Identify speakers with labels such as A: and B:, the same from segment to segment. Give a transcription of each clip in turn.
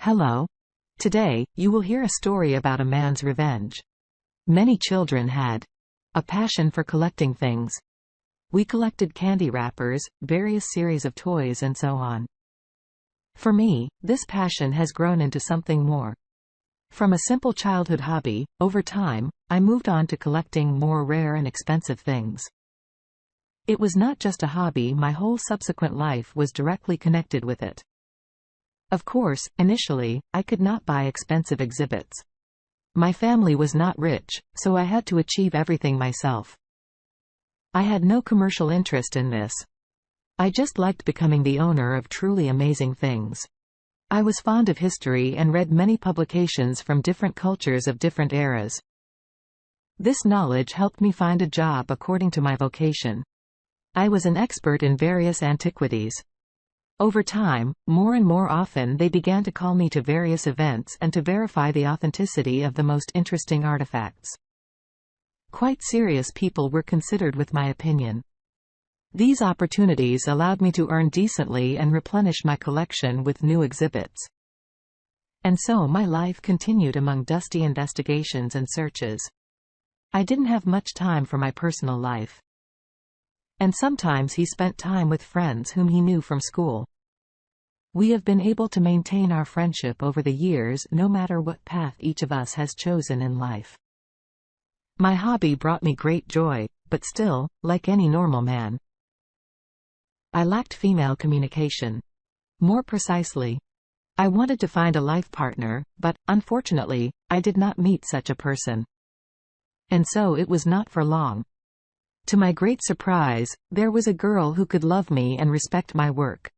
A: Hello. Today, you will hear a story about a man's revenge. Many children had a passion for collecting things. We collected candy wrappers, various series of toys and so on. For me, this passion has grown into something more. From a simple childhood hobby, over time, I moved on to collecting more rare and expensive things. It was not just a hobby, my whole subsequent life was directly connected with it. Of course, initially, I could not buy expensive exhibits. My family was not rich, so I had to achieve everything myself. I had no commercial interest in this. I just liked becoming the owner of truly amazing things. I was fond of history and read many publications from different cultures of different eras. This knowledge helped me find a job according to my vocation. I was an expert in various antiquities. Over time, more and more often they began to call me to various events and to verify the authenticity of the most interesting artifacts. Quite serious people were considered with my opinion. These opportunities allowed me to earn decently and replenish my collection with new exhibits. And so my life continued among dusty investigations and searches. I didn't have much time for my personal life. And sometimes he spent time with friends whom he knew from school. We have been able to maintain our friendship over the years no matter what path each of us has chosen in life. My hobby brought me great joy, but still, like any normal man, I lacked female communication. More precisely, I wanted to find a life partner, but, unfortunately, I did not meet such a person. And so it was not for long. To my great surprise, there was a girl who could love me and respect my work.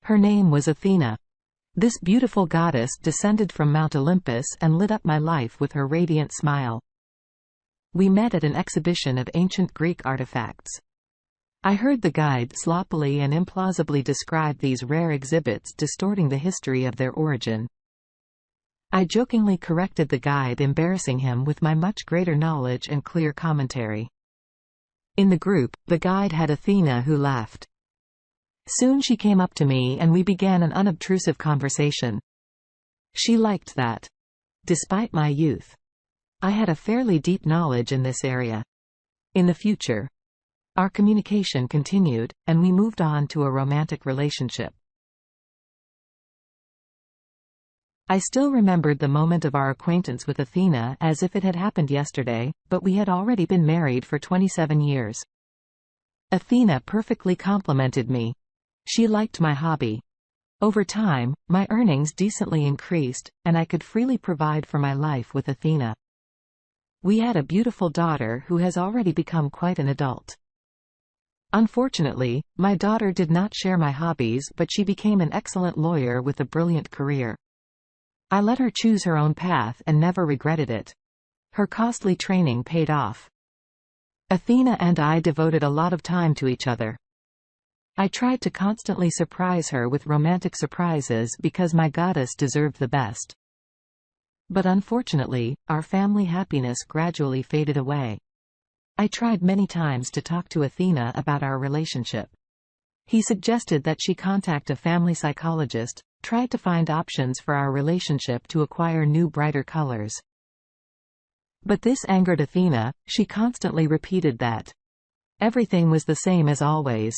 A: Her name was Athena. This beautiful goddess descended from Mount Olympus and lit up my life with her radiant smile. We met at an exhibition of ancient Greek artifacts. I heard the guide sloppily and implausibly describe these rare exhibits, distorting the history of their origin. I jokingly corrected the guide, embarrassing him with my much greater knowledge and clear commentary. In the group, the guide had Athena, who laughed. Soon she came up to me and we began an unobtrusive conversation. She liked that, despite my youth, I had a fairly deep knowledge in this area. In the future, our communication continued, and we moved on to a romantic relationship. I still remembered the moment of our acquaintance with Athena as if it had happened yesterday, but we had already been married for 27 years. Athena perfectly complimented me. She liked my hobby. Over time, my earnings decently increased, and I could freely provide for my life with Athena. We had a beautiful daughter who has already become quite an adult. Unfortunately, my daughter did not share my hobbies, but she became an excellent lawyer with a brilliant career. I let her choose her own path and never regretted it. Her costly training paid off. Athena and I devoted a lot of time to each other. I tried to constantly surprise her with romantic surprises because my goddess deserved the best. But unfortunately, our family happiness gradually faded away. I tried many times to talk to Athena about our relationship. He suggested that she contact a family psychologist, tried to find options for our relationship to acquire new brighter colors. But this angered Athena. She constantly repeated that everything was the same as always.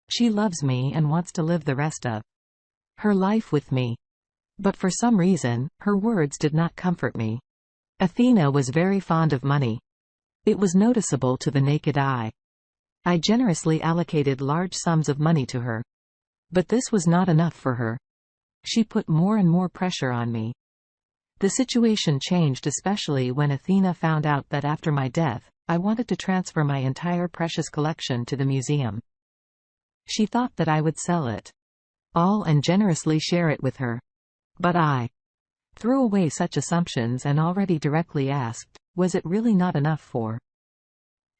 A: She loves me and wants to live the rest of her life with me. But for some reason, her words did not comfort me. Athena was very fond of money. It was noticeable to the naked eye. I generously allocated large sums of money to her. But this was not enough for her. She put more and more pressure on me. The situation changed especially when Athena found out that after my death, I wanted to transfer my entire precious collection to the museum. She thought that I would sell it all and generously share it with her. But I threw away such assumptions and already directly asked, was it really not enough for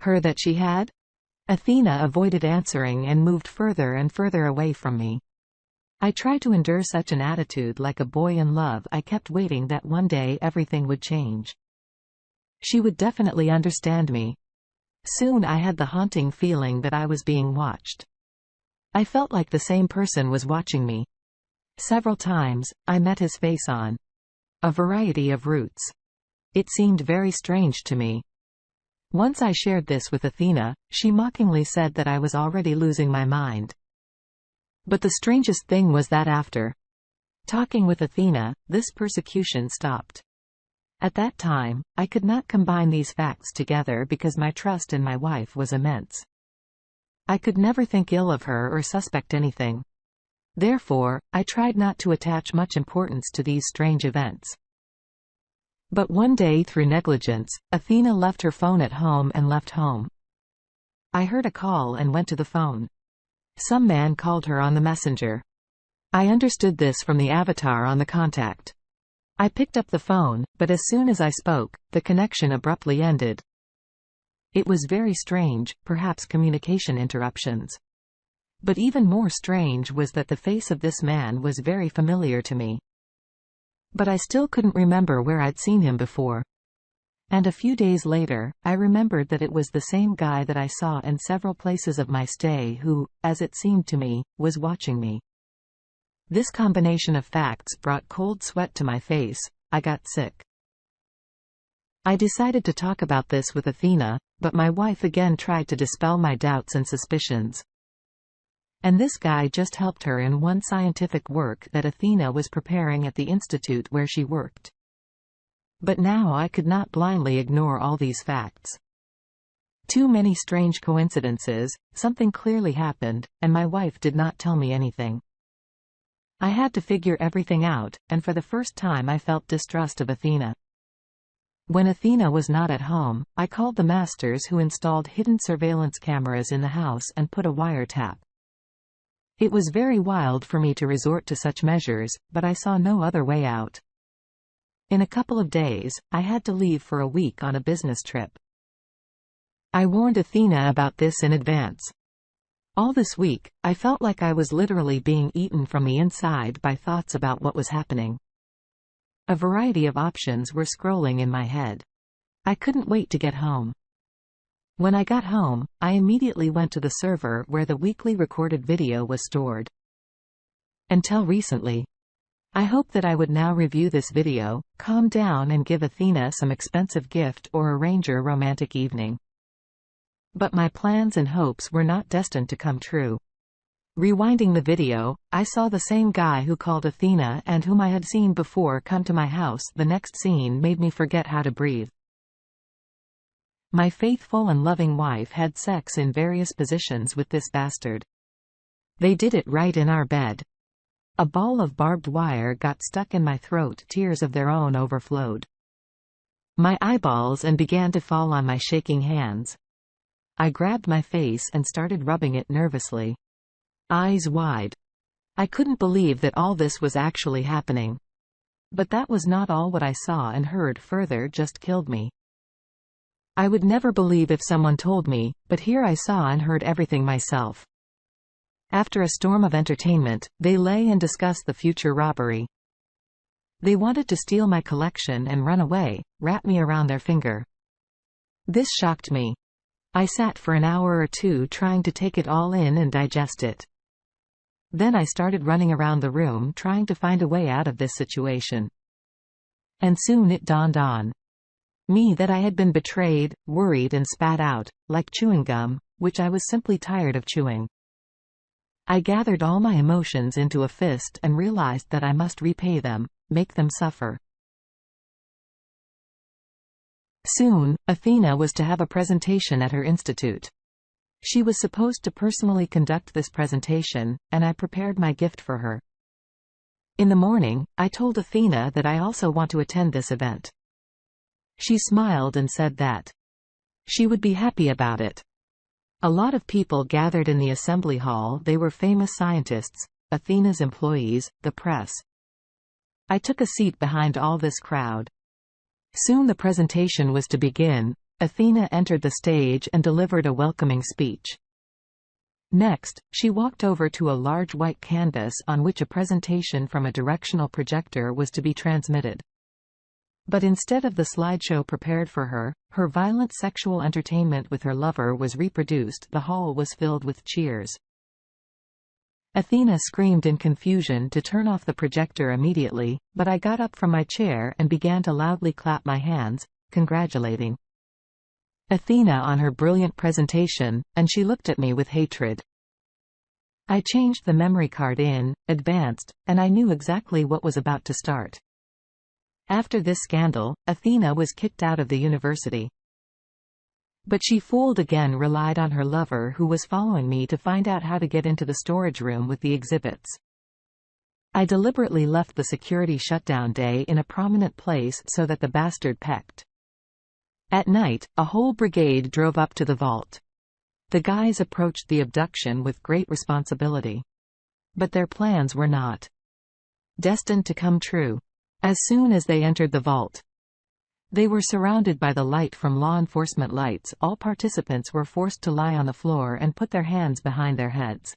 A: her that she had? Athena avoided answering and moved further and further away from me. I tried to endure such an attitude like a boy in love. I kept waiting that one day everything would change. She would definitely understand me. Soon I had the haunting feeling that I was being watched. I felt like the same person was watching me. Several times, I met his face on a variety of routes. It seemed very strange to me. Once I shared this with Athena, she mockingly said that I was already losing my mind. But the strangest thing was that after talking with Athena, this persecution stopped. At that time, I could not combine these facts together because my trust in my wife was immense. I could never think ill of her or suspect anything. Therefore, I tried not to attach much importance to these strange events. But one day, through negligence, Athena left her phone at home and left home. I heard a call and went to the phone. Some man called her on the messenger. I understood this from the avatar on the contact. I picked up the phone, but as soon as I spoke, the connection abruptly ended. It was very strange, perhaps communication interruptions. But even more strange was that the face of this man was very familiar to me. But I still couldn't remember where I'd seen him before. And a few days later, I remembered that it was the same guy that I saw in several places of my stay who, as it seemed to me, was watching me. This combination of facts brought cold sweat to my face. I got sick. I decided to talk about this with Athena, but my wife again tried to dispel my doubts and suspicions. And this guy just helped her in one scientific work that Athena was preparing at the institute where she worked. But now I could not blindly ignore all these facts. Too many strange coincidences, something clearly happened, and my wife did not tell me anything. I had to figure everything out, and for the first time I felt distrust of Athena. When Athena was not at home, I called the masters who installed hidden surveillance cameras in the house and put a wiretap. It was very wild for me to resort to such measures, but I saw no other way out. In a couple of days, I had to leave for a week on a business trip. I warned Athena about this in advance. All this week, I felt like I was literally being eaten from the inside by thoughts about what was happening. A variety of options were scrolling in my head. I couldn't wait to get home. When I got home, I immediately went to the server where the weekly recorded video was stored. Until recently. I hoped that I would now review this video, calm down and give Athena some expensive gift or arrange a romantic evening. But my plans and hopes were not destined to come true. Rewinding the video, I saw the same guy who called Athena and whom I had seen before come to my house. The next scene made me forget how to breathe. My faithful and loving wife had sex in various positions with this bastard. They did it right in our bed. A ball of barbed wire got stuck in my throat. Tears of their own overflowed my eyeballs and began to fall on my shaking hands. I grabbed my face and started rubbing it nervously. Eyes wide. I couldn't believe that all this was actually happening. But that was not all. What I saw and heard further just killed me. I would never believe if someone told me, but here I saw and heard everything myself. After a storm of entertainment, they lay and discuss the future robbery. They wanted to steal my collection and run away, wrap me around their finger. This shocked me. I sat for an hour or two trying to take it all in and digest it. Then I started running around the room trying to find a way out of this situation. And soon it dawned on me that I had been betrayed, worried and spat out, like chewing gum, which I was simply tired of chewing. I gathered all my emotions into a fist and realized that I must repay them, make them suffer. Soon, Athena was to have a presentation at her institute. She was supposed to personally conduct this presentation, and I prepared my gift for her. In the morning, I told Athena that I also want to attend this event. She smiled and said that she would be happy about it. A lot of people gathered in the assembly hall. They were famous scientists, Athena's employees, the press. I took a seat behind all this crowd. Soon the presentation was to begin. Athena entered the stage and delivered a welcoming speech. Next, she walked over to a large white canvas on which a presentation from a directional projector was to be transmitted. But instead of the slideshow prepared for her, her violent sexual entertainment with her lover was reproduced. The hall was filled with cheers. Athena screamed in confusion to turn off the projector immediately, but I got up from my chair and began to loudly clap my hands, congratulating Athena on her brilliant presentation, and she looked at me with hatred. I changed the memory card in, advanced, and I knew exactly what was about to start. After this scandal, Athena was kicked out of the university. But she fooled again, relied on her lover who was following me to find out how to get into the storage room with the exhibits. I deliberately left the security shutdown day in a prominent place so that the bastard pecked. At night, a whole brigade drove up to the vault. The guys approached the abduction with great responsibility. But their plans were not destined to come true. As soon as they entered the vault, they were surrounded by the light from law enforcement lights. All participants were forced to lie on the floor and put their hands behind their heads.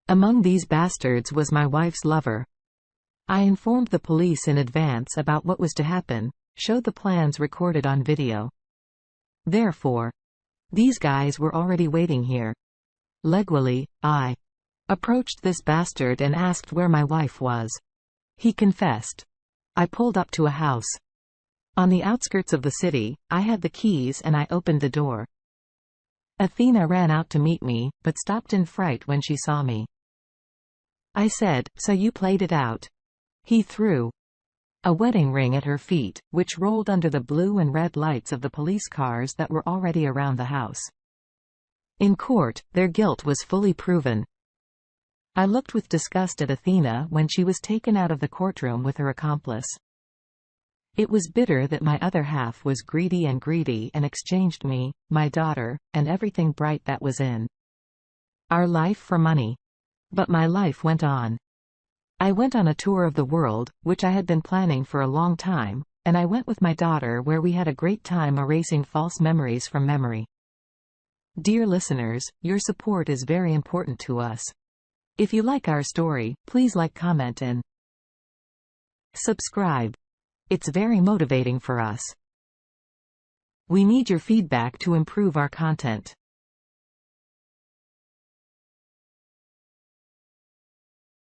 A: Among these bastards was my wife's lover. I informed the police in advance about what was to happen, showed the plans recorded on video. Therefore, these guys were already waiting here. Legally, I approached this bastard and asked where my wife was. He confessed. I pulled up to a house on the outskirts of the city. I had the keys and I opened the door. Athena ran out to meet me, but stopped in fright when she saw me. I said, "So you played it out." He threw a wedding ring at her feet, which rolled under the blue and red lights of the police cars that were already around the house. In court, their guilt was fully proven. I looked with disgust at Athena when she was taken out of the courtroom with her accomplice. It was bitter that my other half was greedy and exchanged me, my daughter, and everything bright that was in our life for money. But my life went on. I went on a tour of the world, which I had been planning for a long time, and I went with my daughter where we had a great time erasing false memories from memory. Dear listeners, your support is very important to us. If you like our story, please like, comment and subscribe. It's very motivating for us. We need your feedback to improve our content.